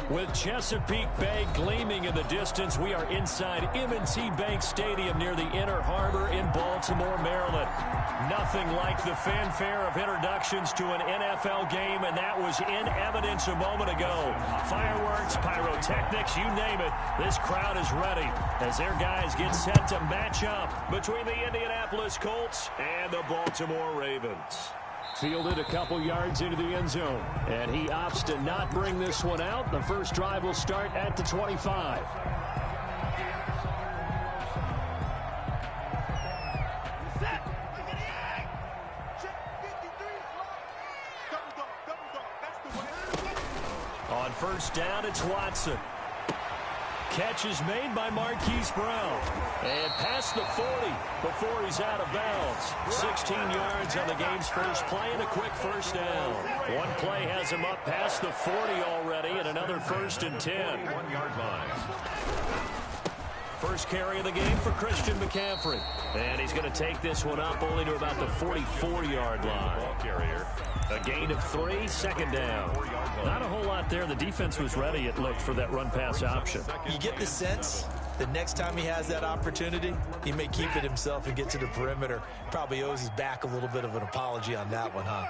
With Chesapeake Bay gleaming in the distance, we are inside M&T Bank Stadium near the Inner Harbor in Baltimore, Maryland. Nothing like the fanfare of introductions to an NFL game, and that was in evidence a moment ago. Fireworks, pyrotechnics, you name it, this crowd is ready as their guys get set to match up between the Indianapolis Colts and the Baltimore Ravens. Fielded a couple yards into the end zone, and he opts to not bring this one out. The first drive will start at the 25. On first down, it's Watson. Catch is made by Marquise Brown. And past the 40 before he's out of bounds. 16 yards on the game's first play and a quick first down. One play has him up past the 40 already and another 1st and 10. 1 yard line. First carry of the game for Christian McCaffrey. And he's going to take this one up only to about the 44-yard line. Ball carrier. A gain of 3, 2nd down. Not a whole lot there. The defense was ready, it looked, for that run-pass option. You get the sense that next time he has that opportunity, he may keep it himself and get to the perimeter. Probably owes his back a little bit of an apology on that one, huh?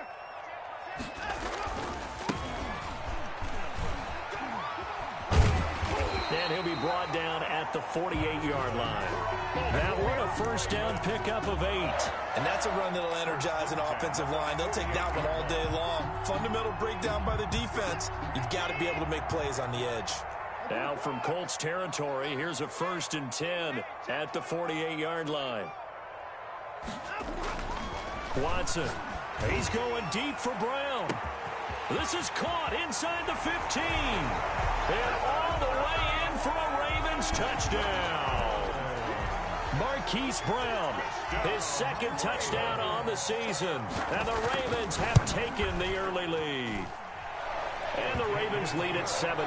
And he'll be brought down at the 48-yard line. That one a first down pickup of 8. And that's a run that'll energize an offensive line. They'll take that one all day long. Fundamental breakdown by the defense. You've got to be able to make plays on the edge. Now from Colts territory, here's a 1st and 10 at the 48-yard line. Watson. He's going deep for Brown. This is caught inside the 15. And all the way in for a Ravens touchdown. Marquise Brown, his 2nd touchdown on the season. And the Ravens have taken the early lead. And the Ravens lead at 7-0.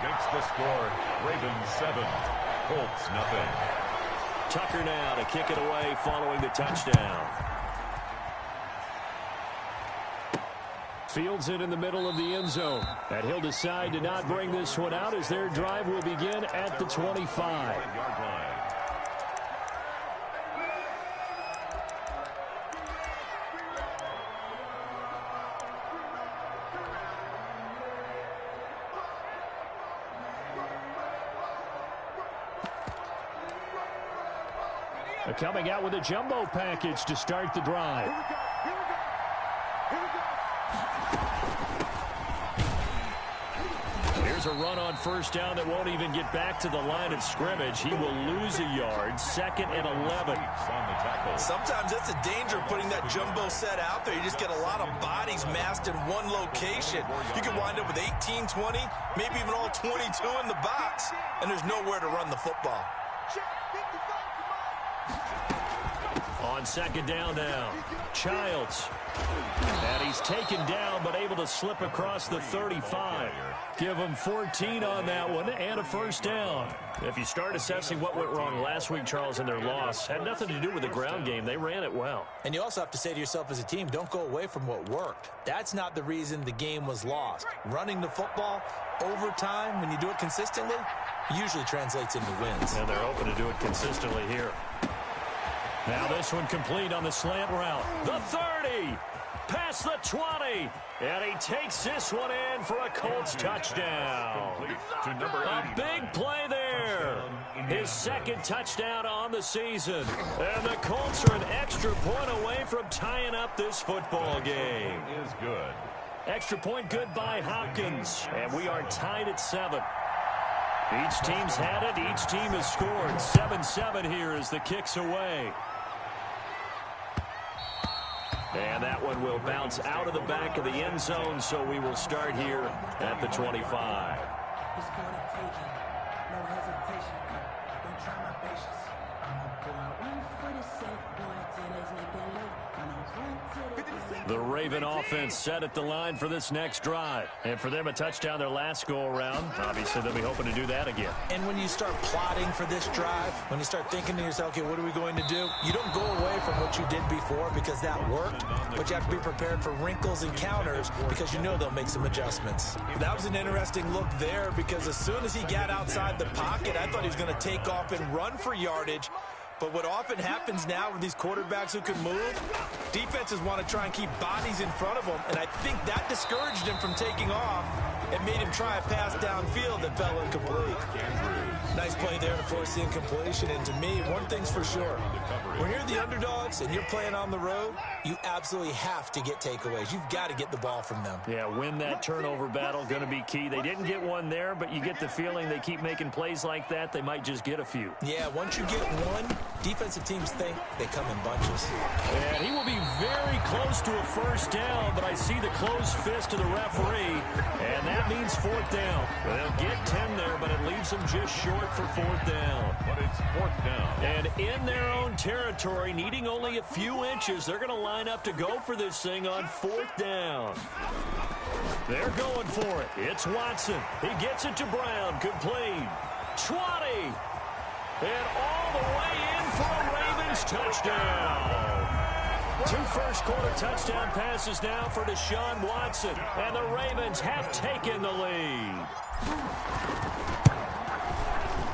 Makes the score, Ravens 7, Colts 0. Tucker now to kick it away following the touchdown. Fields it in the middle of the end zone. And he'll decide to not bring this one out as their drive will begin at the 25. Coming out with a jumbo package to start the drive. Here's a run on first down that won't even get back to the line of scrimmage. He will lose a yard. 2nd and 11. Sometimes that's a danger putting that jumbo set out there. You just get a lot of bodies massed in one location. You can wind up with 18, 20, maybe even all 22 in the box, and there's nowhere to run the football. On 2nd down now, Childs. And he's taken down but able to slip across the 35. Give him 14 on that one and a first down. If you start assessing what went wrong last week, Charles, in their loss, had nothing to do with the ground game. They ran it well. And you also have to say to yourself as a team, don't go away from what worked. That's not the reason the game was lost. Running the football over time, when you do it consistently, usually translates into wins. And they're open to do it consistently here. Now this one complete on the slant route. The 30, past the 20, and he takes this one in for a Colts touchdown. A big play there. His 2nd touchdown on the season. And the Colts are an extra point away from tying up this football game. Is good. Extra point good by Hopkins, and we are tied at 7. Each team's had it. Each team has scored. 7-7 here as the kick's away. And that one will bounce out of the back of the end zone, so we will start here at the 25. The Raven offense set at the line for this next drive. And for them, a touchdown their last go-around. Obviously, they'll be hoping to do that again. And when you start plotting for this drive, when you start thinking to yourself, okay, what are we going to do? You don't go away from what you did before because that worked, but you have to be prepared for wrinkles and counters because you know they'll make some adjustments. That was an interesting look there because as soon as he got outside the pocket, I thought he was going to take off and run for yardage. But what often happens now with these quarterbacks who can move, defenses want to try and keep bodies in front of them, and I think that discouraged him from taking off and made him try a pass downfield that fell incomplete. Nice play there to force the incompletion, and to me, one thing's for sure. When you're the underdogs and you're playing on the road, you absolutely have to get takeaways. You've got to get the ball from them. Yeah, win that turnover battle, going to be key. They didn't get one there, but you get the feeling they keep making plays like that, they might just get a few. Yeah, once you get one, defensive teams think they come in bunches. And he will be very close to a first down, but I see the closed fist of the referee, and that means fourth down. They'll get 10 there, but it leaves them just short for fourth down. But it's fourth down. And in their own territory, needing only a few inches, they're going to line up to go for this thing on fourth down. They're going for it. It's Watson. He gets it to Brown. Complete. 20. And all the way in for a Ravens touchdown. 2 first-quarter touchdown passes now for Deshaun Watson. And the Ravens have taken the lead.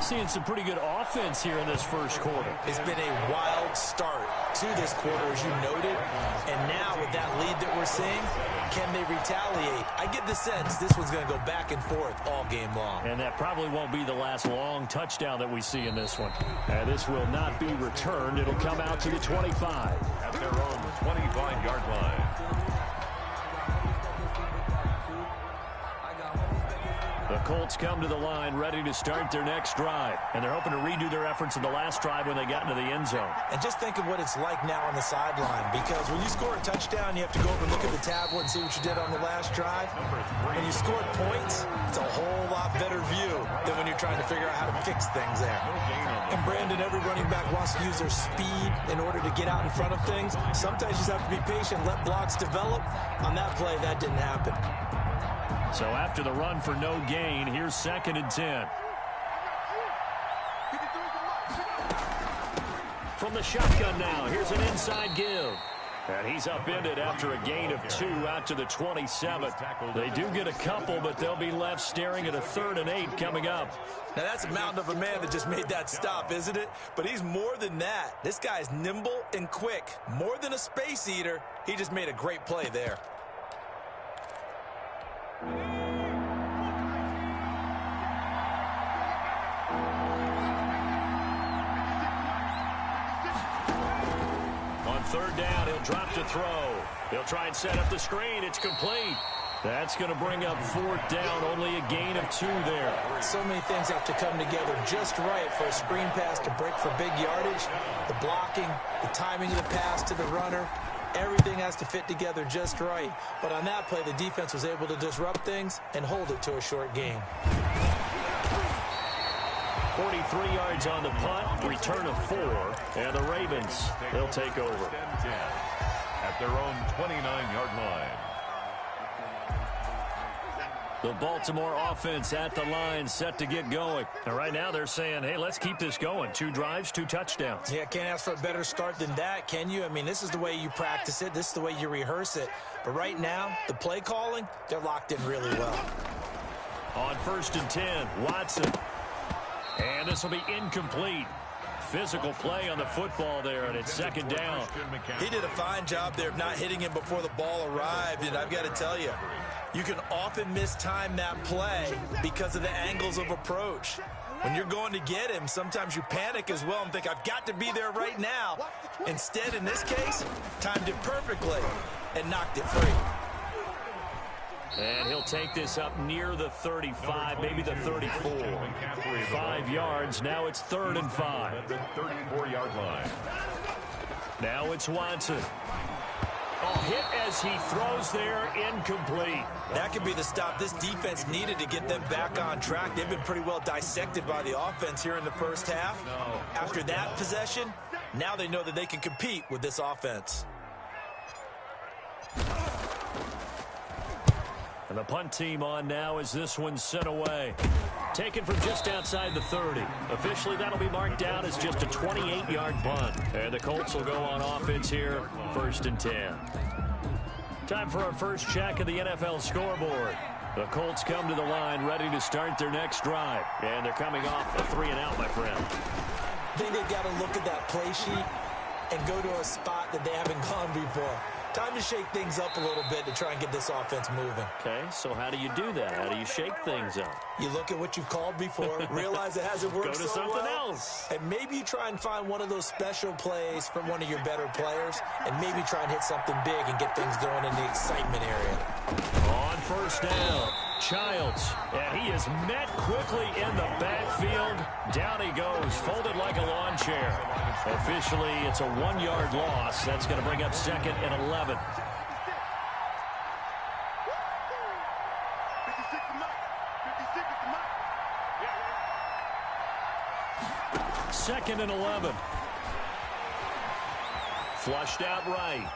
Seeing some pretty good offense here in this first quarter. It's been a wild start to this quarter, as you noted. And now with that lead that we're seeing, can they retaliate? I get the sense this one's going to go back and forth all game long. And that probably won't be the last long touchdown that we see in this one. And this will not be returned. It'll come out to the 25. At their own 25-yard line. The Colts come to the line ready to start their next drive. And they're hoping to redo their efforts in the last drive when they got into the end zone. And just think of what it's like now on the sideline, because when you score a touchdown, you have to go over and look at the tablet and see what you did on the last drive. When you scored points, it's a whole lot better view than when you're trying to figure out how to fix things there. And Brandon, every running back wants to use their speed in order to get out in front of things. Sometimes you just have to be patient, let blocks develop. On that play, that didn't happen. So after the run for no gain, here's 2nd and 10. From the shotgun now, here's an inside give. And he's upended after a gain of 2 out to the 27. They do get a couple, but they'll be left staring at a 3rd and 8 coming up. Now, that's a mountain of a man that just made that stop, isn't it? But he's more than that. This guy's nimble and quick. More than a space eater, he just made a great play there. On 3rd down, he'll drop to throw. He'll try and set up the screen. It's complete. That's going to bring up 4th down. Only a gain of 2 there. So many things have to come together just right for a screen pass to break for big yardage. The blocking, the timing of the pass to the runner. Everything has to fit together just right. But on that play, the defense was able to disrupt things and hold it to a short gain. 43 yards on the punt, return of 4, and the Ravens, they'll take over. At their own 29-yard line. The Baltimore offense at the line, set to get going. And right now they're saying, hey, let's keep this going. 2 drives, 2 touchdowns. Yeah, can't ask for a better start than that, can you? I mean, this is the way you practice it. This is the way you rehearse it. But right now, the play calling, they're locked in really well. On 1st and 10, Watson. And this will be incomplete. Physical play on the football there, and it's 2nd down. He did a fine job there of not hitting him before the ball arrived, and I've got to tell you, you can often mistime that play because of the angles of approach. When you're going to get him, sometimes you panic as well and think, I've got to be there right now. Instead, in this case, timed it perfectly and knocked it free. And he'll take this up near the 35, maybe the 34. 5 yards. Now it's 3rd and 5. At the 34-yard line. Now it's Watson. Oh, hit as he throws there, incomplete. That could be the stop this defense needed to get them back on track. They've been pretty well dissected by the offense here in the first half. After that possession, now they know that they can compete with this offense. And the punt team on now as this one's sent away. Taken from just outside the 30. Officially, that'll be marked down as just a 28-yard punt. And the Colts will go on offense here, 1st and 10. Time for our first check of the NFL scoreboard. The Colts come to the line ready to start their next drive. And they're coming off a 3-and-out, my friend. I think they've got to look at that play sheet and go to a spot that they haven't gone before. Time to shake things up a little bit to try and get this offense moving. Okay, so how do you do that? How do you shake things up? You look at what you've called before, realize it hasn't worked Go to so something well, else. and maybe you try and find one of those special plays from one of your better players, and maybe try and hit something big and get things going in the excitement area. On 1st down, Childs, and he is met quickly in the backfield. Down he goes, folded like a lawn chair. Officially, it's a 1-yard loss. That's going to bring up 2nd and 11. Second and 11. Flushed out right.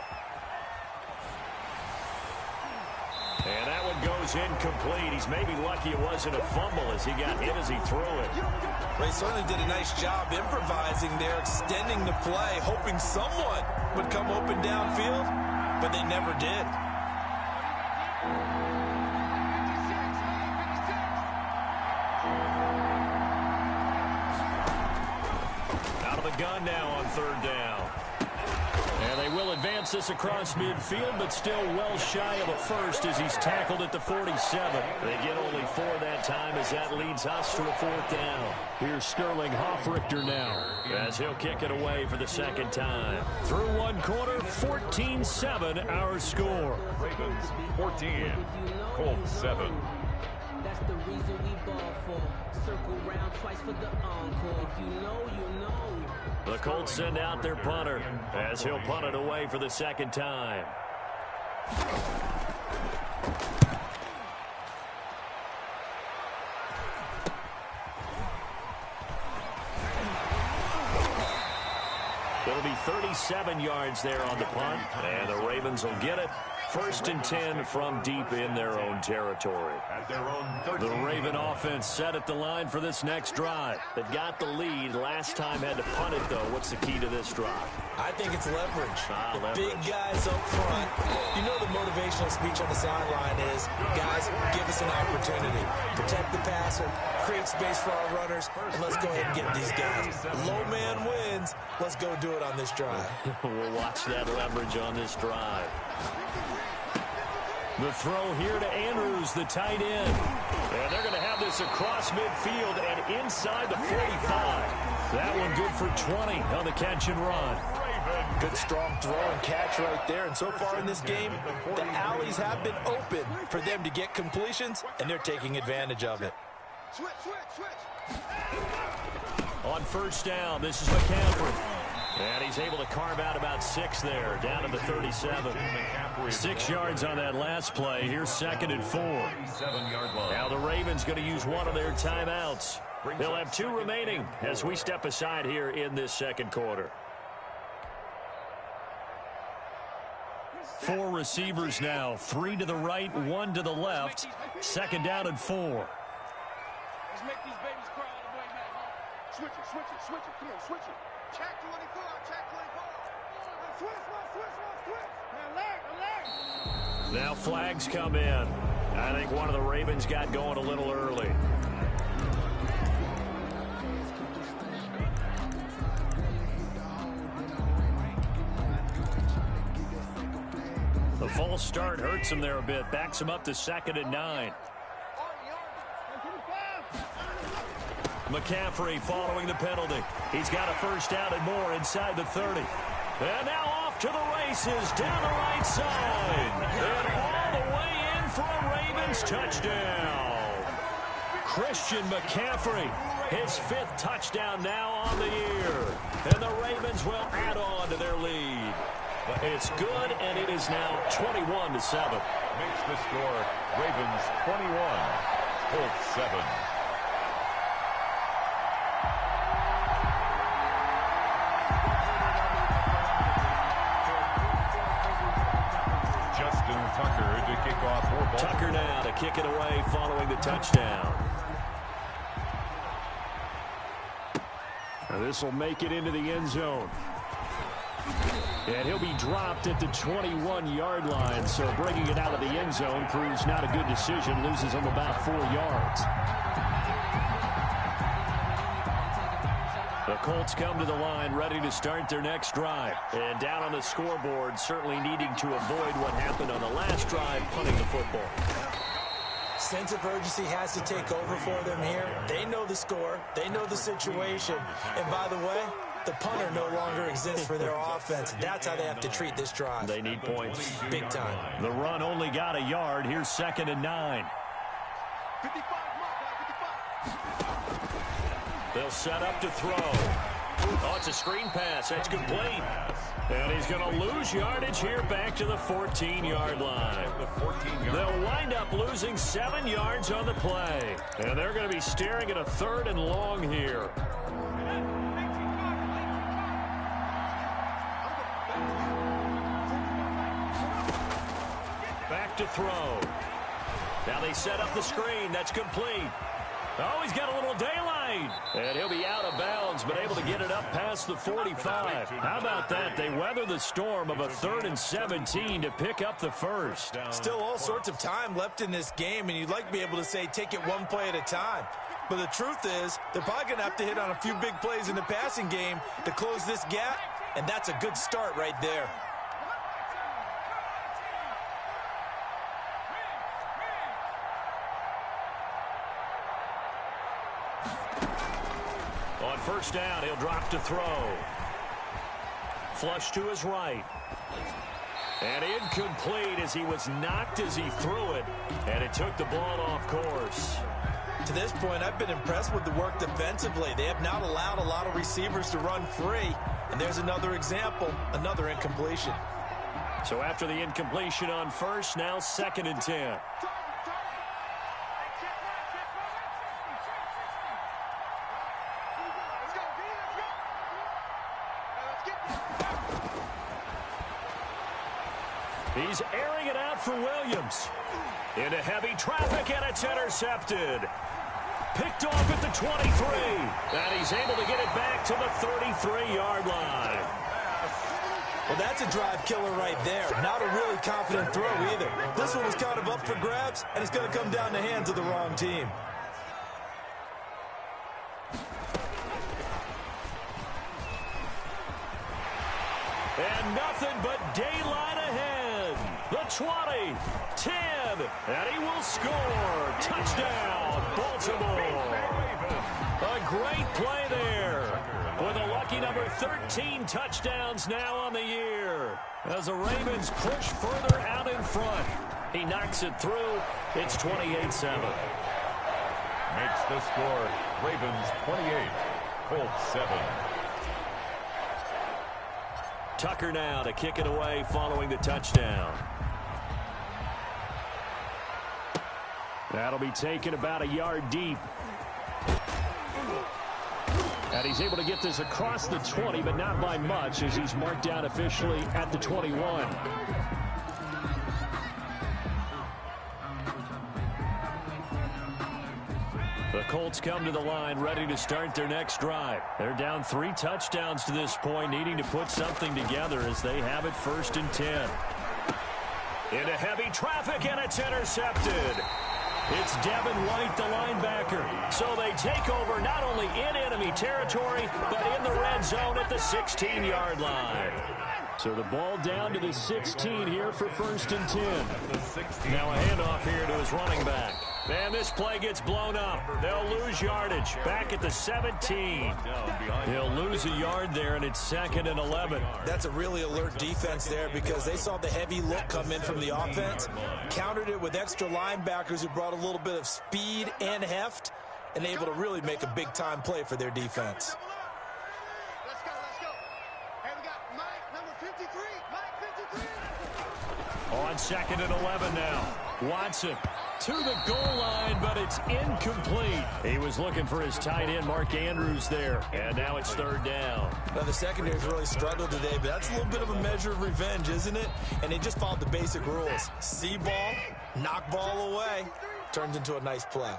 And that one goes incomplete. He's maybe lucky it wasn't a fumble as he got hit as he threw it. They certainly did a nice job improvising there, extending the play, hoping someone would come open downfield, but they never did. Out of the gun now on 3rd down. And they will advance this across midfield, but still well shy of a first as he's tackled at the 47. They get only 4 that time as that leads us to a 4th down. Here's Sterling Hoffrichter now as he'll kick it away for the 2nd time. Through 1 quarter, 14-7 our score. Ravens 14, Colts 7. That's the reason we ball for. Circle round twice for the encore. If you know, you know. The Colts send out their punter as he'll punt it away for the 2nd time. It'll be 37 yards there on the punt, and the Ravens will get it. 1st and 10 from deep in their own territory. At their own 13. The Raven offense set at the line for this next drive. They got the lead last time, had to punt it, though. What's the key to this drive? I think it's leverage. The Leverage. big guys up front. You know the motivational speech on the sideline is, guys, give us an opportunity. Protect the passer, create space for our runners, and let's go ahead and get these guys. Low man wins. Let's go do it on this drive. We'll watch that leverage on this drive. The throw here to Andrews, the tight end. And they're going to have this across midfield and inside the 45. That one good for 20 on the catch and run. Good strong throw and catch right there. And so far in this game, the alleys have been open for them to get completions, and they're taking advantage of it. On 1st down, this is McCaffrey. And he's able to carve out about 6 there, down to the 37. 6 yards on that last play. Here's 2nd and 4. Now the Ravens going to use one of their timeouts. They'll have 2 remaining as we step aside here in this 2nd quarter. 4 receivers now, 3 to the right, 1 to the left. 2nd down and 4. Let's make these babies cry all the way back. Switch it, switch it, switch it. Come on, switch it. Check 24, check 24. Switch. Alert. Now flags come in. I think one of the Ravens got going a little early. The false start hurts him there a bit. Backs him up to 2nd and 9. McCaffrey following the penalty. He's got a 1st down and more inside the 30. And now off to the races down the right side. And all the way in for a Ravens touchdown. Christian McCaffrey, his 5th touchdown now on the year. And the Ravens will add on to their lead. It's good, and it is now 21-7. Makes the score Ravens 21, Colts 7. Just Tucker now to kick it away following the touchdown. This will make it into the end zone. And he'll be dropped at the 21-yard line, so bringing it out of the end zone proves not a good decision. Loses him about 4 yards. The Colts come to the line ready to start their next drive. And down on the scoreboard, certainly needing to avoid what happened on the last drive, punting the football. Sense of urgency has to take over for them here. They know the score. They know the situation. And by the way, the punter no longer exists for their offense. That's how they have to treat this drive. They need points. Big time. The run only got a yard. Here's 2nd and 9. 55, They'll set up to throw. Oh, it's a screen pass. That's complete. And he's going to lose yardage here back to the 14-yard line. They'll wind up losing 7 yards on the play. And they're going to be staring at a 3rd and long here. Back to throw. Now they set up the screen. That's complete. Oh, he's got a little daylight. And he'll be out of bounds, but able to get it up past the 45. How about that? They weather the storm of a 3rd and 17 to pick up the first. Still all sorts of time left in this game, and you'd like to be able to say take it one play at a time. But the truth is, they're probably going to have to hit on a few big plays in the passing game to close this gap, and that's a good start right there. On first down, he'll drop to throw. Flush to his right. And incomplete as he was knocked as he threw it. And it took the ball off course. To this point, I've been impressed with the work defensively. They have not allowed a lot of receivers to run free. And there's another example, another incompletion. So after the incompletion on first, now 2nd and 10. He's airing it out for Williams. Into heavy traffic, and it's intercepted. Picked off at the 23. And he's able to get it back to the 33-yard line. Well, that's a drive killer right there. Not a really confident throw either. This one was kind of up for grabs, and it's going to come down the hands of the wrong team. And nothing but daylight ahead. The 20, 10, and he will score. Touchdown, Baltimore. A great play there. With a lucky number 13 touchdowns now on the year. As the Ravens push further out in front. He knocks it through. It's 28-7. Makes the score Ravens 28, Colts 7. Tucker now to kick it away following the touchdown. That'll be taken about a yard deep. And he's able to get this across the 20, but not by much, as he's marked down officially at the 21. The Colts come to the line ready to start their next drive. They're down 3 touchdowns to this point, needing to put something together as they have it 1st and 10. Into heavy traffic, and it's intercepted. It's Devin White, the linebacker. So they take over not only in enemy territory, but in the red zone at the 16-yard line. So the ball down to the 16 here for 1st and 10. Now a handoff here to his running back. And this play gets blown up. They'll lose yardage back at the 17. He'll lose a yard there, and it's 2nd and 11. That's a really alert defense there because they saw the heavy look come in from the offense, countered it with extra linebackers who brought a little bit of speed and heft, and able to really make a big-time play for their defense. Let's go, let's go. Hey, we got Mike, number 53. Mike, 53. On 2nd and 11 now. Watson to the goal line, but it's incomplete. He was looking for his tight end, Mark Andrews, there. And now it's third down. Now, the secondary's really struggled today, but that's a little bit of a measure of revenge, isn't it? And they just followed the basic rules. See ball, knock ball away. Turns into a nice play.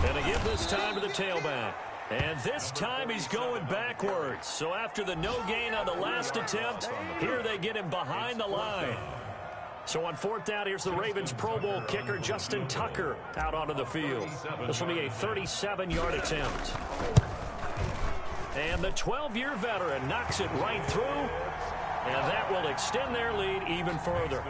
And they give this time to the tailback. And this time he's going backwards. So after the no gain on the last attempt, here they get him behind the line. So on fourth down, here's the Ravens Pro Bowl kicker Justin Tucker out onto the field. This will be a 37-yard attempt. And the 12-year veteran knocks it right through. And that will extend their lead even further.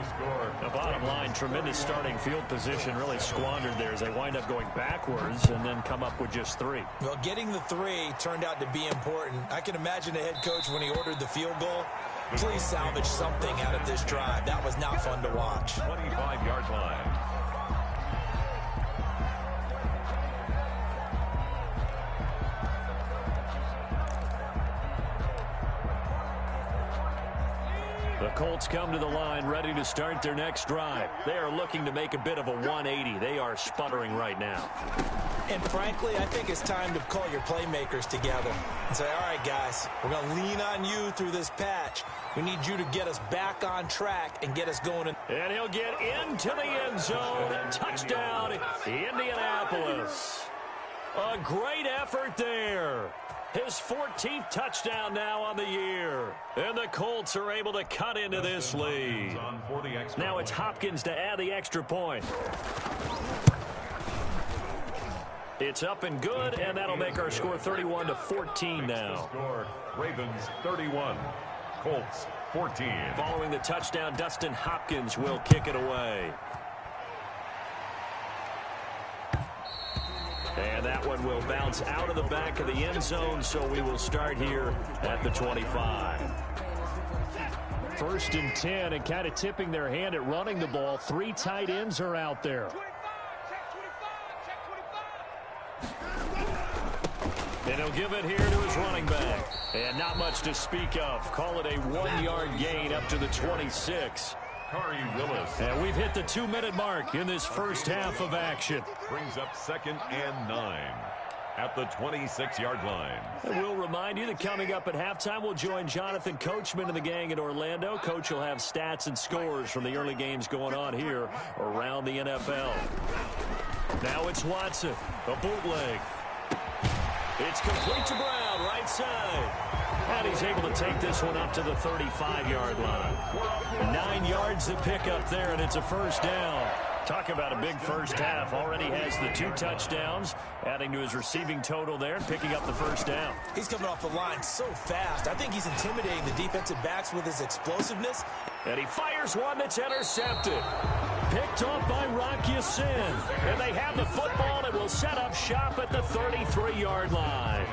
The bottom line, tremendous starting field position, really squandered there as they wind up going backwards and then come up with just 3. Well, getting the 3 turned out to be important. I can imagine the head coach when he ordered the field goal. Please salvage something out of this drive. That was not fun to watch. 25-yard line. The Colts come to the line ready to start their next drive. They are looking to make a bit of a 180. They are sputtering right now. And frankly, I think it's time to call your playmakers together and say, all right, guys, we're going to lean on you through this patch. We need you to get us back on track and get us going. And he'll get into the end zone. Touchdown, Indianapolis. A great effort there. His 14th touchdown now on the year. And the Colts are able to cut into this lead. Now it's Hopkins to add the extra point. It's up and good, and that'll make our score 31-14 now. Ravens 31, Colts 14. Following the touchdown, Dustin Hopkins will kick it away. And that one will bounce out of the back of the end zone, so we will start here at the 25. First and 10, and kind of tipping their hand at running the ball. 3 tight ends are out there. And he'll give it here to his running back. And not much to speak of. Call it a 1-yard gain up to the 26. And we've hit the 2-minute mark in this first half of action. Brings up 2nd and 9 at the 26-yard line. And we'll remind you that coming up at halftime, we'll join Jonathan Coachman and the gang in Orlando. Coach will have stats and scores from the early games going on here around the NFL. Now it's Watson, a bootleg. It's complete to Brown, right side. And he's able to take this one up to the 35-yard line. 9 yards to pick up there, and it's a first down. Talk about a big first half. Already has the 2 touchdowns, adding to his receiving total there and picking up the first down. He's coming off the line so fast. I think he's intimidating the defensive backs with his explosiveness. And he fires one that's intercepted. Picked off by Rock Ya-Sin. And they have the football and will set up shop at the 33-yard line.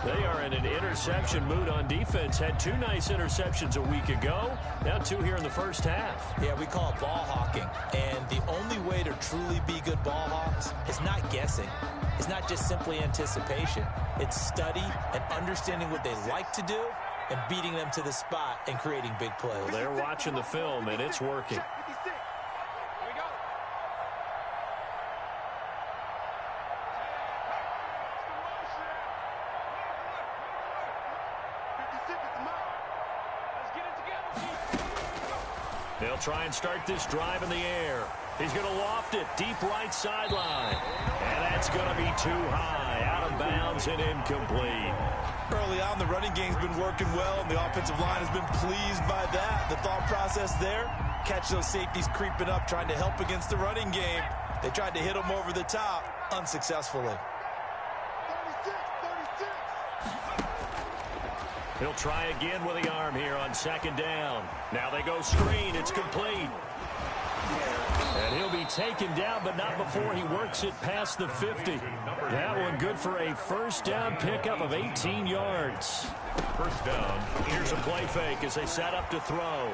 They are in an interception mood on defense. Had 2 nice interceptions a week ago. Now 2 here in the first half. Yeah, we call it ball hawking. And the only way to truly be good ball hawks is not guessing. It's not just simply anticipation. It's study and understanding what they like to do and beating them to the spot and creating big plays. Well, they're watching the film, and it's working. They'll try and start this drive in the air. He's going to loft it deep right sideline. And that's going to be too high. Out of bounds and incomplete. Early on, the running game's been working well, and the offensive line has been pleased by that. The thought process there, catch those safeties creeping up, trying to help against the running game. They tried to hit them over the top, unsuccessfully. He'll try again with the arm here on 2nd down. Now they go screen. It's complete. And he'll be taken down, but not before he works it past the 50. That one good for a first down pickup of 18 yards. First down. Here's a play fake as they set up to throw.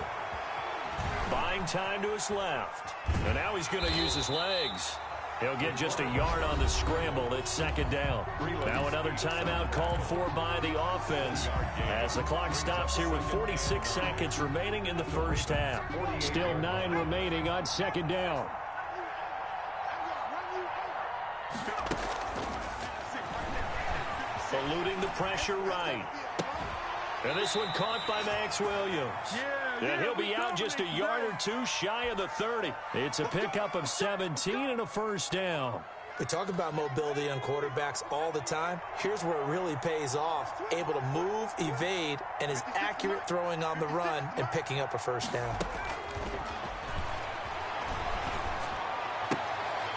Buying time to his left. And now he's going to use his legs. He'll get just a yard on the scramble. It's second down. Now another timeout called for by the offense as the clock stops here with 46 seconds remaining in the first half. Still 9 remaining on second down. Eluding the pressure right. And this one caught by Max Williams. And he'll be out just a yard or two shy of the 30. It's a pickup of 17 and a first down. We talk about mobility on quarterbacks all the time. Here's where it really pays off. Able to move, evade, and is accurate throwing on the run and picking up a first down.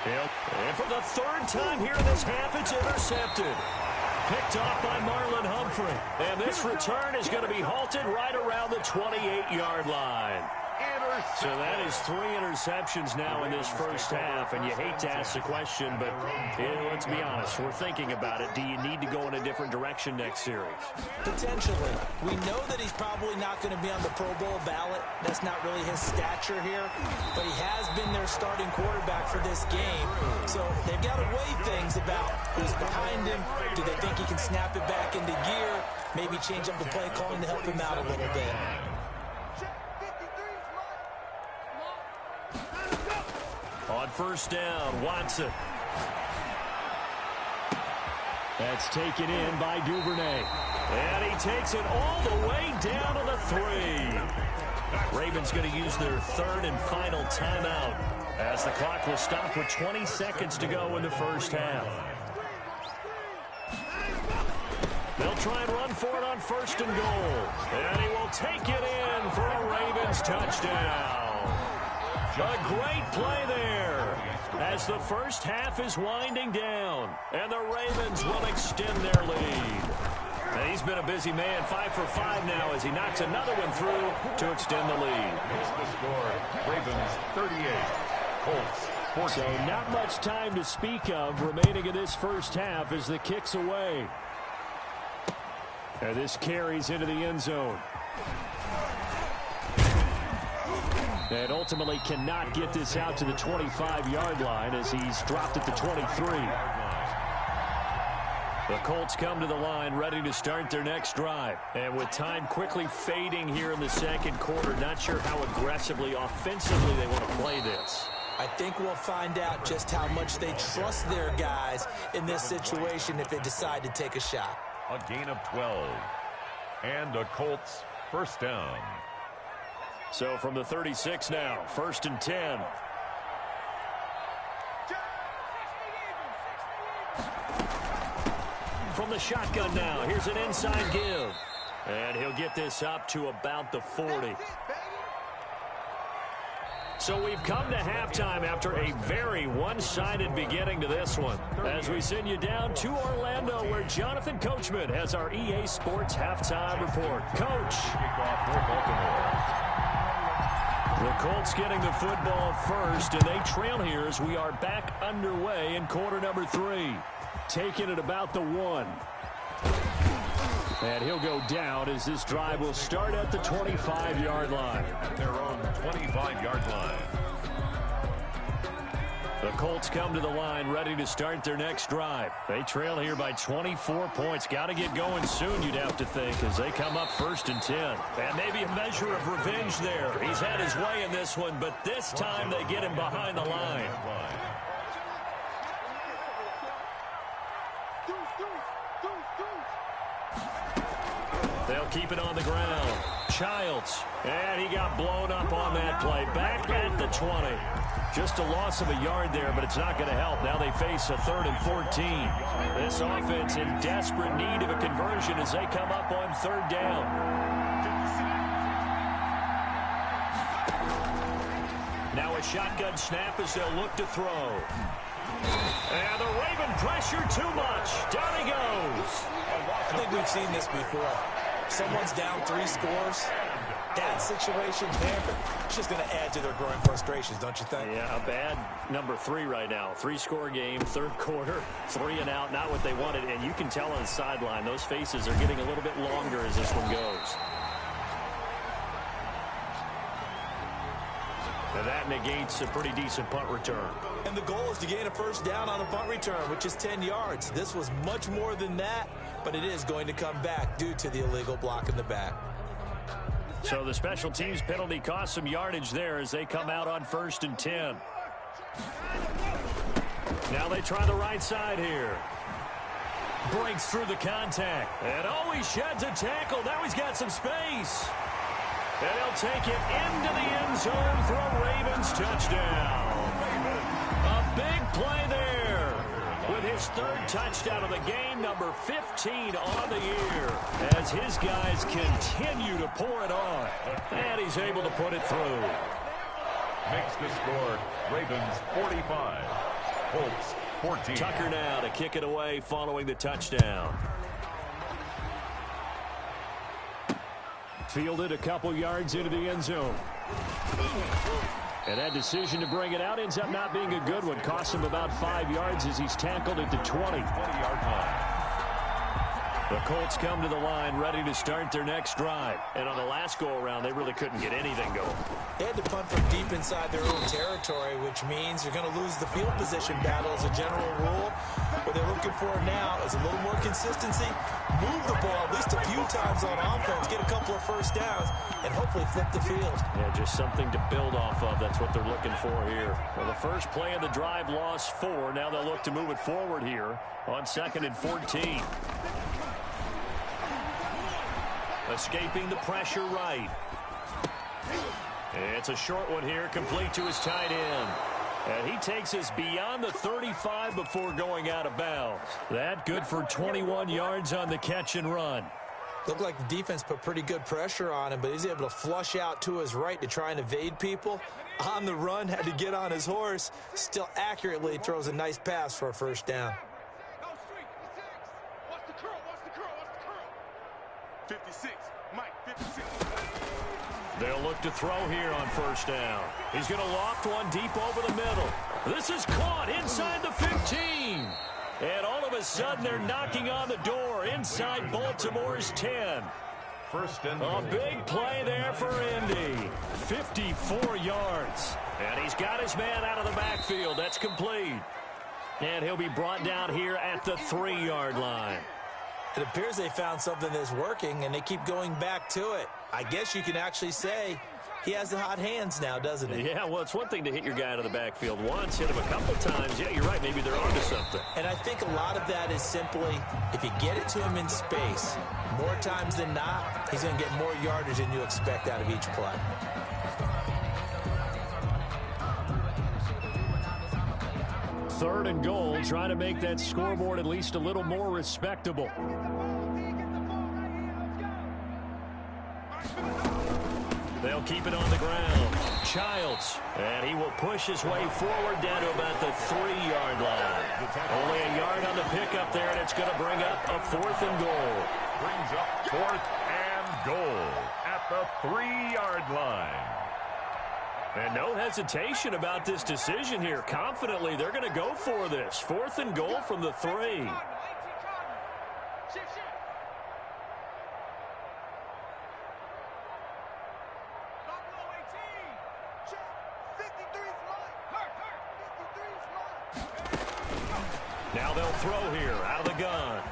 And for the third time here in this half, it's intercepted. Picked off by Marlon Humphrey. And this return is going to be halted right around the 28-yard line. So that is 3 interceptions now in this first half, and you hate to ask the question, but let's be honest, we're thinking about it. Do you need to go in a different direction next series? Potentially. We know that he's probably not going to be on the Pro Bowl ballot. That's not really his stature here, but he has been their starting quarterback for this game. So they've got to weigh things about who's behind him. Do they think he can snap it back into gear? Maybe change up the play calling to help him out a little bit. On first down, Watson. That's taken in by Duvernay. And he takes it all the way down to the 3. Ravens going to use their third and final timeout as the clock will stop with 20 seconds to go in the first half. They'll try and run for it on first and goal. And he will take it in for a Ravens touchdown. A great play there as the first half is winding down, and the Ravens will extend their lead. And he's been a busy man, 5 for 5 now as he knocks another one through to extend the lead. Here's the score, Ravens 38, Colts 14. So not much time to speak of remaining in this first half as the kick's away. And this carries into the end zone. And ultimately cannot get this out to the 25-yard line as he's dropped at the 23. The Colts come to the line ready to start their next drive. And with time quickly fading here in the second quarter, not sure how aggressively, offensively they want to play this. I think we'll find out just how much they trust their guys in this situation if they decide to take a shot. A gain of 12. And a Colts first down. So from the 36 now, first and 10. From the shotgun now, here's an inside give. And he'll get this up to about the 40. So we've come to halftime after a very one-sided beginning to this one. As we send you down to Orlando, where Jonathan Coachman has our EA Sports halftime report. Coach. Kickoff for Baltimore. The Colts getting the football first, and they trail here as we are back underway in quarter number 3. Taking it about the 1. And he'll go down as this drive will start at the 25-yard line. At their own 25-yard line. The Colts come to the line ready to start their next drive. They trail here by 24 points. Got to get going soon, you'd have to think, as they come up first and 10. And maybe a measure of revenge there. He's had his way in this one, but this time they get him behind the line. They'll keep it on the ground. Childs. And he got blown up on that play. Back at the 20. Just a loss of a yard there, but it's not going to help. Now they face a 3rd and 14. This offense in desperate need of a conversion as they come up on 3rd down. Now a shotgun snap as they'll look to throw. And the Raven pressure too much. Down he goes. I think we've seen this before. Someone's down 3 scores. That situation there, it's just going to add to their growing frustrations, don't you think? Yeah, a bad number 3 right now. 3-score game, 3rd quarter, 3 and out, not what they wanted. And you can tell on the sideline, those faces are getting a little bit longer as this one goes. And that negates a pretty decent punt return. And the goal is to gain a first down on a punt return, which is 10 yards. This was much more than that, but it is going to come back due to the illegal block in the back. So the special teams penalty cost some yardage there as they come out on 1st and 10. Now they try the right side here. Breaks through the contact. And he sheds a tackle. Now he's got some space. And he'll take it into the end zone for a Ravens touchdown. A big play there with his 3rd touchdown of the game, number 15 on the year, as his guys continue to pour it on. And he's able to put it through. Makes the score Ravens 45, Colts 14. Tucker now to kick it away following the touchdown. Fielded a couple yards into the end zone. And that decision to bring it out ends up not being a good one. Costs him about 5 yards as he's tackled at the 20-yard line. The Colts come to the line ready to start their next drive. And on the last go-around, they really couldn't get anything going. They had to punt from deep inside their own territory, which means you're going to lose the field position battle as a general rule. What they're looking for now is a little more consistency, move the ball at least a few times on offense, get a couple of first downs, and hopefully flip the field. Yeah, just something to build off of. That's what they're looking for here. Well, the first play of the drive lost 4. Now they'll look to move it forward here on 2nd and 14. Escaping the pressure right. It's a short one here, complete to his tight end. And he takes us beyond the 35 before going out of bounds. That good for 21 yards on the catch and run. Looked like the defense put pretty good pressure on him, but he's able to flush out to his right to try and evade people. On the run, had to get on his horse. Still accurately throws a nice pass for a first down. 56, Mike, 56. They'll look to throw here on first down. He's going to loft one deep over the middle. This is caught inside the 15. And all of a sudden, they're knocking on the door inside Baltimore's 10. First and A big play there for Indy. 54 yards. And he's got his man out of the backfield. That's complete. And he'll be brought down here at the 3-yard line. It appears they found something that's working, and they keep going back to it. I guess you can actually say he has the hot hands now, doesn't he? Yeah, well, it's one thing to hit your guy out of the backfield once, hit him a couple times. Yeah, you're right. Maybe they're onto something. And I think a lot of that is simply if you get it to him in space, more times than not, he's going to get more yardage than you expect out of each play. Third and goal, trying to make that scoreboard at least a little more respectable. They'll keep it on the ground. Childs, and he will push his way forward down to about the 3-yard line. Only a yard on the pickup there, and it's going to bring up a 4th and goal. brings up 4th and goal at the 3-yard line. And no hesitation about this decision here. Confidently, they're going to go for this. 4th and goal from the 3. Now they'll throw here out of the gun.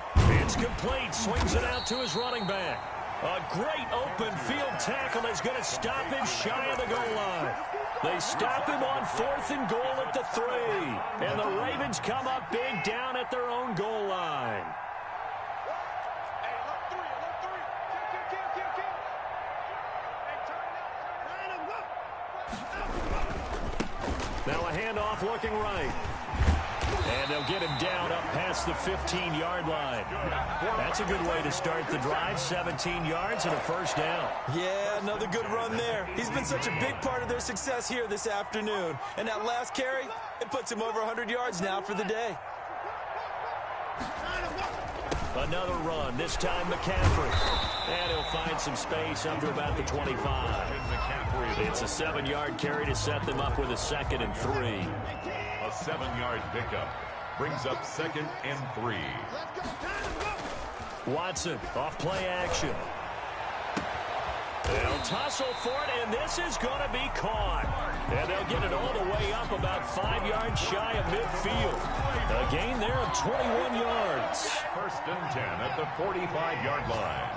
It's complete. Swings it out to his running back. A great open field tackle is going to stop him shy of the goal line. They stop him on 4th and goal at the 3. And the Ravens come up big down at their own goal line. Now a handoff looking right. And they'll get him down up past the 15-yard line. That's a good way to start the drive. 17 yards and a first down. Yeah, another good run there. He's been such a big part of their success here this afternoon. And that last carry, it puts him over 100 yards now for the day. Another run, this time McCaffrey. And he'll find some space under about the 25. It's a 7-yard carry to set them up with a 2nd and 3. A 7-yard pickup brings up 2nd and 3. Watson off play action. They'll tussle for it, and this is going to be caught. And they'll get it all the way up about 5 yards shy of midfield. A gain there of 21 yards. First and 10 at the 45-yard line.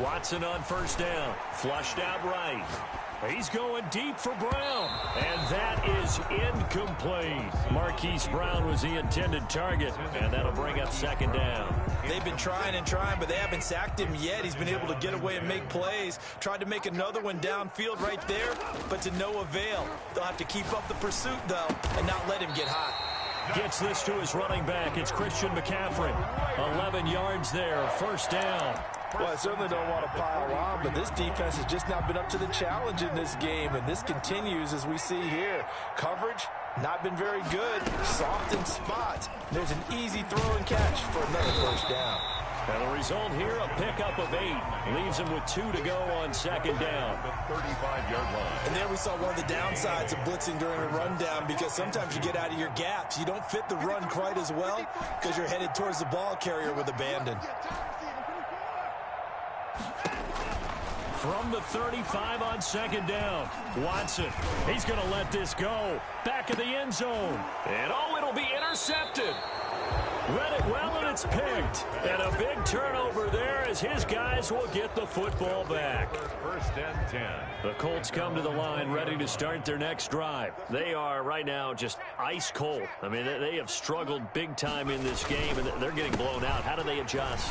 Watson on first down. Flushed out right. He's going deep for Brown. And that is incomplete. Marquise Brown was the intended target. And that'll bring up second down. They've been trying and trying, but they haven't sacked him yet. He's been able to get away and make plays. Tried to make another one downfield right there, but to no avail. They'll have to keep up the pursuit, though, and not let him get hot. Gets this to his running back. It's Christian McCaffrey. 11 yards there. First down. Well, I certainly don't want to pile on, but this defense has just not been up to the challenge in this game, and this continues as we see here. Coverage, not been very good. Soft in spots. There's an easy throw and catch for another first down. And the result here, a pickup of 8. Leaves him with 2 to go on second down. The 35-yard line. And there we saw one of the downsides of blitzing during a rundown, because sometimes you get out of your gaps. You don't fit the run quite as well because you're headed towards the ball carrier with abandon. From the 35 on second down, Watson. He's going to let this go. Back of the end zone. And it'll be intercepted. Read it well, and it's picked. And a big turnover there as his guys will get the football back. First and 10. The Colts come to the line ready to start their next drive. They are right now just ice cold. I mean, they have struggled big time in this game, and they're getting blown out. How do they adjust?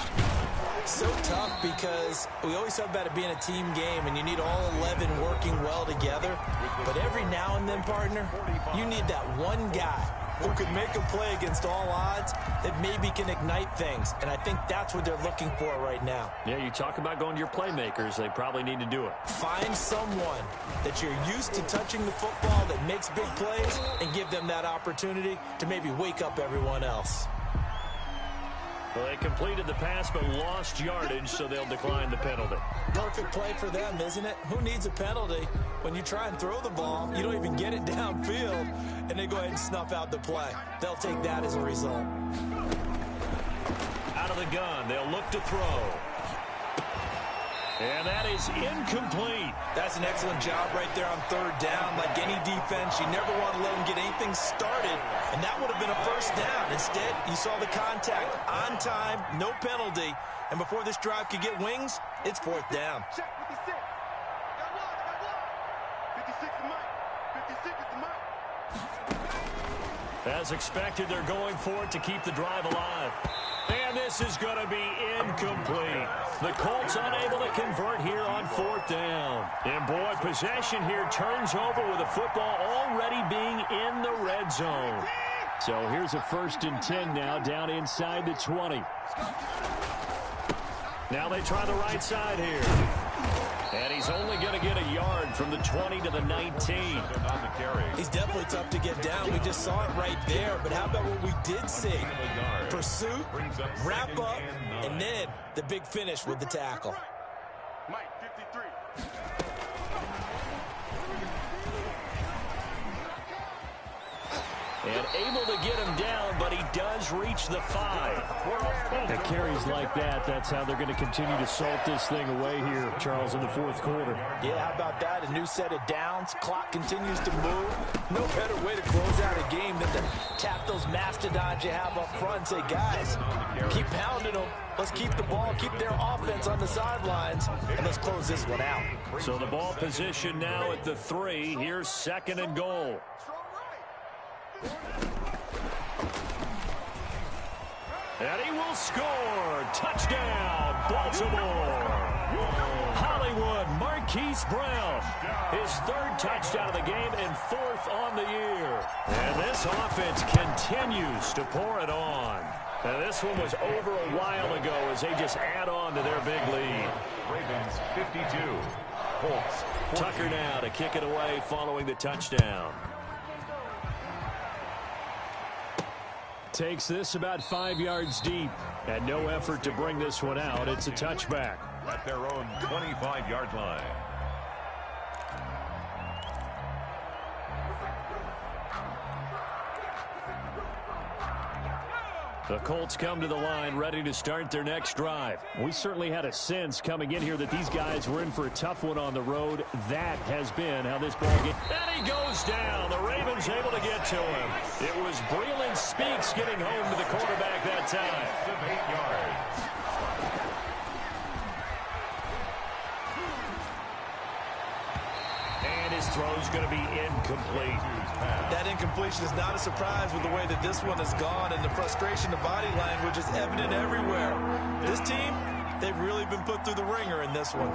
So tough, because we always talk about it being a team game, and you need all 11 working well together. But every now and then, partner, you need that one guy who could make a play against all odds that maybe can ignite things. And I think that's what they're looking for right now. Yeah, you talk about going to your playmakers. They probably need to do it. Find someone that you're used to touching the football that makes big plays and give them that opportunity to maybe wake up everyone else. Well, they completed the pass but lost yardage, so they'll decline the penalty. Perfect play for them, isn't it? Who needs a penalty when you try and throw the ball, you don't even get it downfield, and they go ahead and snuff out the play? They'll take that as a result. Out of the gun, they'll look to throw. And that is incomplete. That's an excellent job right there on third down. Like any defense, you never want to let them get anything started, and that would have been a first down. Instead, you saw the contact on time, no penalty, and before this drive could get wings, it's fourth down. Check 56. Got one. 56 is mine. 56 is mine. As expected, they're going for it to keep the drive alive. And this is going to be incomplete. The Colts unable to convert here on fourth down. And boy, possession here turns over with the football already being in the red zone. So here's a 1st and 10 now, down inside the 20. Now they try the right side here. And he's only going to get a yard from the 20 to the 19. He's definitely tough to get down. We just saw it right there. But how about what we did see? Pursuit, wrap up, and then the big finish with the tackle. Mike, 53. And able to get him down, but he does reach the 5. The carries like that, that's how they're going to continue to salt this thing away here, Charles, in the fourth quarter. Yeah, how about that? A new set of downs. Clock continues to move. No better way to close out a game than to tap those mastodons you have up front and say, guys, keep pounding them. Let's keep the ball, keep their offense on the sidelines, and let's close this one out. So the ball position now at the 3. Here's 2nd and goal. And he will score. Touchdown, Baltimore. Hollywood, Marquise Brown. His 3rd touchdown of the game and 4th on the year. And this offense continues to pour it on. Now this one was over a while ago as they just add on to their big lead. Ravens 52. Colts 14. Tucker now to kick it away following the touchdown. Takes this about 5 yards deep. And no effort to bring this one out. It's a touchback. At their own 25-yard line. The Colts come to the line ready to start their next drive. We certainly had a sense coming in here that these guys were in for a tough one on the road. That has been how this ball game. And he goes down. The Ravens able to get to him. It was Breeland Speaks getting home to the quarterback that time. 8 yards. And his throw's going to be incomplete. That incompletion is not a surprise with the way that this one has gone, and the frustration, the body language is evident everywhere. This team, they've really been put through the ringer in this one.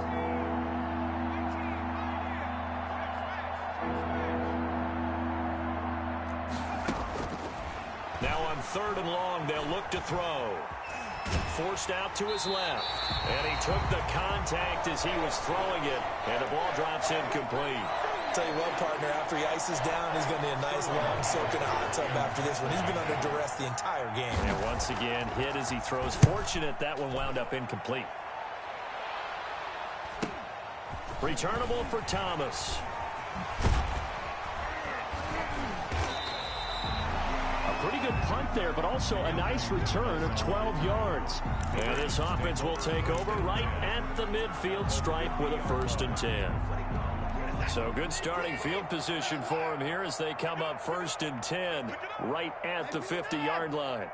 Now on 3rd and long, they'll look to throw. Forced out to his left. And he took the contact as he was throwing it. And the ball drops incomplete. Tell you what, partner, after he ices down, he's going to need a nice long soak in a hot tub after this one. He's been under duress the entire game. And once again, hit as he throws. Fortunate that one wound up incomplete. Returnable for Thomas. Pretty good punt there, but also a nice return of 12 yards. And this offense will take over right at the midfield stripe with a 1st and 10. So good starting field position for him here as they come up 1st and 10 right at the 50-yard line.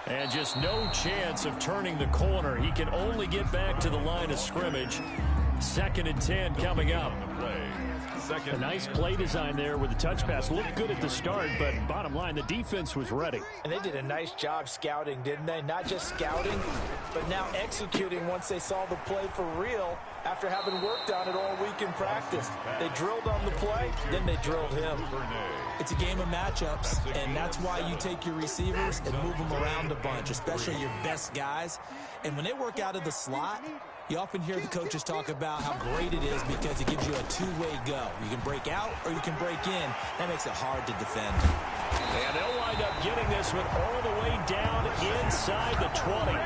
And just no chance of turning the corner. He can only get back to the line of scrimmage. 2nd and 10 coming up. A nice play design there with the touch pass. Looked good at the start, but bottom line, the defense was ready. And they did a nice job scouting, didn't they? Not just scouting, but now executing once they saw the play for real after having worked on it all week in practice. They drilled on the play, then they drilled him. It's a game of matchups, and that's why you take your receivers and move them around a bunch, especially your best guys. And when they work out of the slot, you often hear the coaches talk about how great it is because it gives you a two-way go. You can break out or you can break in. That makes it hard to defend. And they'll wind up getting this one all the way down inside the 20.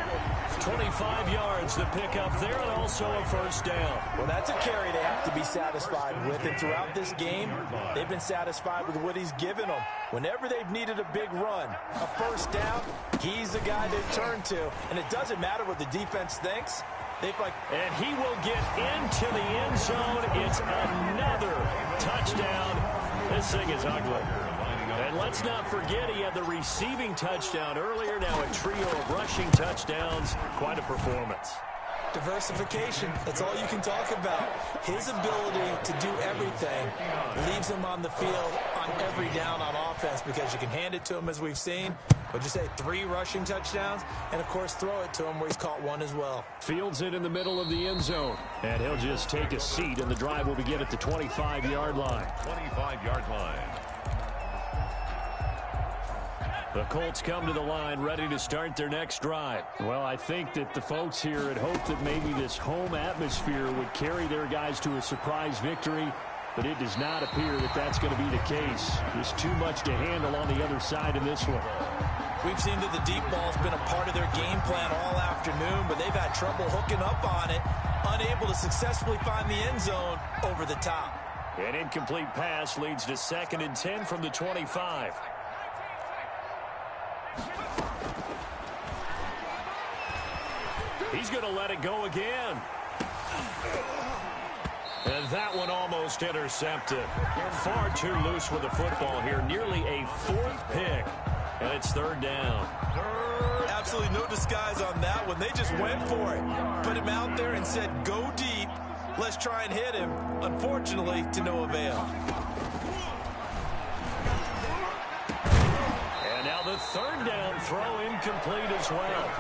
25 yards to pick up there, and also a 1st down. Well, that's a carry they have to be satisfied with, and throughout this game, they've been satisfied with what he's given them. Whenever they've needed a big run, a 1st down, he's the guy they turn to, and it doesn't matter what the defense thinks. And he will get into the end zone. It's another touchdown. This thing is ugly. And let's not forget he had the receiving touchdown earlier. Now a trio of rushing touchdowns. Quite a performance. Diversification, that's all you can talk about. His ability to do everything leaves him on the field on every down on offense because you can hand it to him as we've seen. What'd you say, 3 rushing touchdowns? And, of course, throw it to him where he's caught 1 as well. Fields it in the middle of the end zone. And he'll just take a seat, and the drive will begin at the 25-yard line. 25-yard line. The Colts come to the line ready to start their next drive. Well, I think that the folks here had hoped that maybe this home atmosphere would carry their guys to a surprise victory, but it does not appear that that's going to be the case. There's too much to handle on the other side in this one. We've seen that the deep ball's been a part of their game plan all afternoon, but they've had trouble hooking up on it, unable to successfully find the end zone over the top. An incomplete pass leads to 2nd and 10 from the 25. He's going to let it go again. And that one almost intercepted. Far too loose with the football here. Nearly a 4th pick. And it's 3rd down. Absolutely no disguise on that one. They just went for it. Put him out there and said, go deep. Let's try and hit him. Unfortunately, to no avail. And now the 3rd down throw incomplete as well.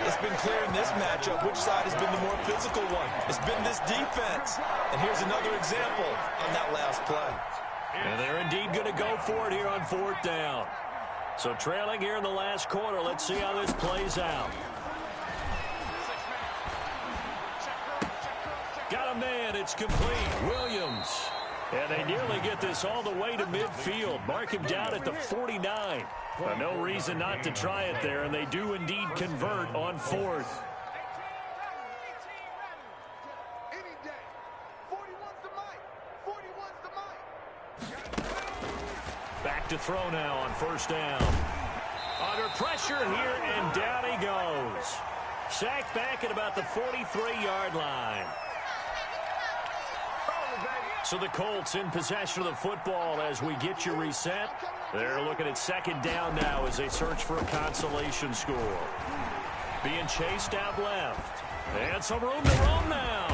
It's been clear in this matchup which side has been the more physical one. It's been this defense. And here's another example on that last play. And they're indeed going to go for it here on 4th down. So trailing here in the last quarter. Let's see how this plays out. Got a man. It's complete. Williams. And they nearly get this all the way to midfield. Mark him down at the 49. But no reason not to try it there, and they do indeed convert on 4th. Back to throw now on first down. Under pressure here, and down he goes. Sacked back at about the 43-yard line. So the Colts in possession of the football as we get you reset. They're looking at second down now as they search for a consolation score. Being chased out left. And some room to roam now.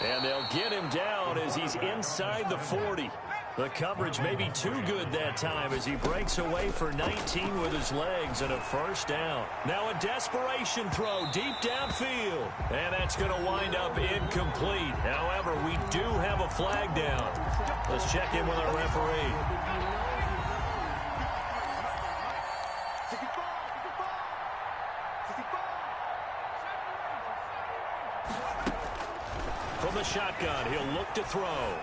And they'll get him down as he's inside the 40. The coverage may be too good that time as he breaks away for 19 with his legs and a first down. Now a desperation throw deep downfield. And that's going to wind up incomplete. However, we do have a flag down. Let's check in with our referee. From the shotgun, he'll look to throw.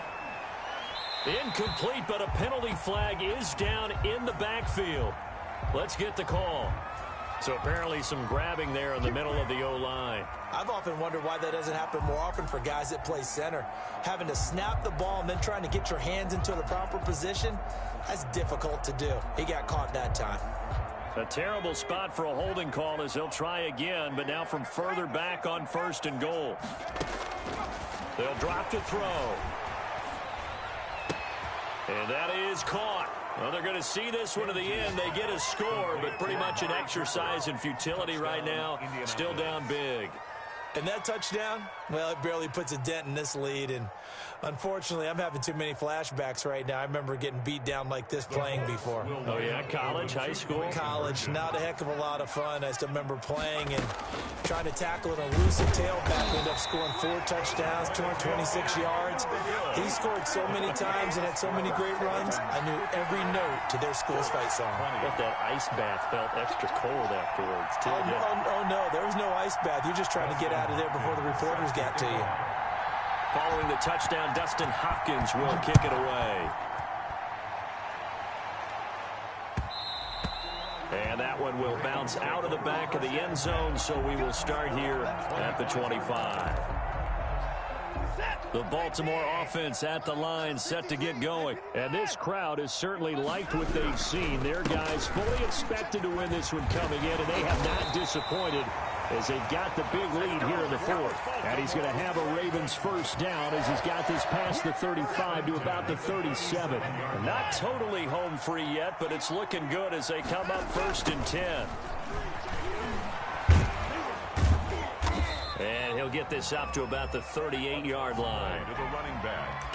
Incomplete, but a penalty flag is down in the backfield. Let's get the call. So apparently some grabbing there in the middle of the O-line. I've often wondered why that doesn't happen more often for guys that play center. Having to snap the ball and then trying to get your hands into the proper position, that's difficult to do. He got caught that time. A terrible spot for a holding call as they'll try again, but now from further back on first and goal. They'll drop to throw. And that is caught. Well, they're going to see this one to the end. They get a score, but pretty much an exercise in futility right now. Still down big. And that touchdown, well, it barely puts a dent in this lead. And unfortunately, I'm having too many flashbacks right now. I remember getting beat down like this playing before. Oh, yeah? College, high school? College, not a heck of a lot of fun. I still remember playing and trying to tackle an elusive tailback. We ended up scoring 4 touchdowns, 226 yards. He scored so many times and had so many great runs. I knew every note to their school's fight song. I bet that ice bath felt extra cold afterwards, too. Oh, no, there was no ice bath. You're just trying to get out of there before the reporters got to you. Following the touchdown, Dustin Hopkins will kick it away. And that one will bounce out of the back of the end zone, so we will start here at the 25. The Baltimore offense at the line, set to get going. And this crowd has certainly liked what they've seen. Their guys fully expected to win this one coming in, and they have not disappointed as they've got the big lead here in the fourth. And he's going to have a Ravens first down as he's got this past the 35 to about the 37. Not totally home free yet, but it's looking good as they come up first and 10. And he'll get this up to about the 38-yard line.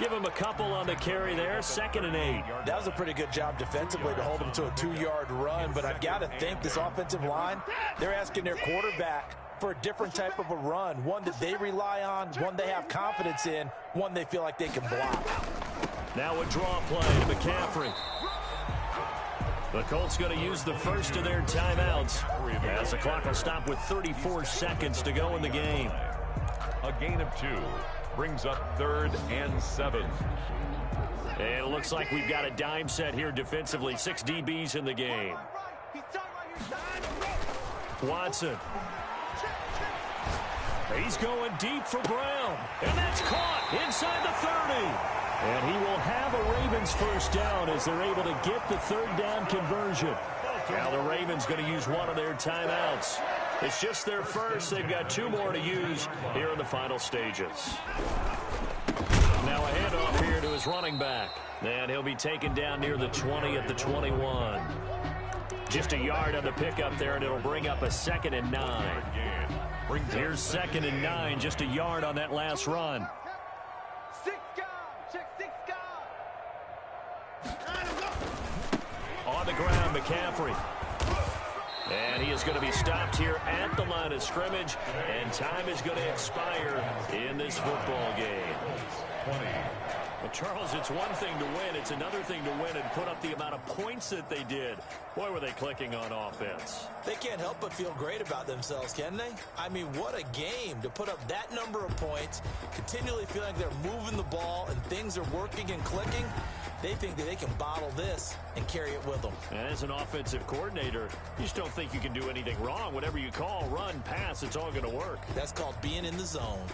Give him a couple on the carry there, 2nd and 8. That was a pretty good job defensively to hold him to a 2-yard run, but I've got to think this offensive line, they're asking their quarterback for a different type of a run, one that they rely on, one they have confidence in, one they feel like they can block. Now a draw play to McCaffrey. The Colts going to use the first of their timeouts as the clock will stop with 34 seconds to go in the game. A gain of 2 brings up 3rd and 7. And it looks like we've got a dime set here defensively. 6 DBs in the game. Watson. He's going deep for Brown. And that's caught inside the 30. And he will have a Ravens first down as they're able to get the 3rd down conversion. Now the Ravens going to use one of their timeouts. It's just their first. They've got 2 more to use here in the final stages. Now a handoff here to his running back. And he'll be taken down near the 20 at the 21. Just a yard on the pickup there, and it'll bring up a 2nd and 9. Here's 2nd and 9, just a yard on that last run. On the ground, McCaffrey. And he is going to be stopped here at the line of scrimmage, and time is going to expire in this football game. Well, Charles, it's one thing to win. It's another thing to win and put up the amount of points that they did. Boy, were they clicking on offense. They can't help but feel great about themselves, can they? I mean, what a game to put up that number of points, continually feeling like they're moving the ball and things are working and clicking. They think that they can bottle this and carry it with them. And as an offensive coordinator, you just don't think you can do anything wrong. Whatever you call, run, pass, it's all going to work. That's called being in the zone.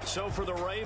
So for the Ravens,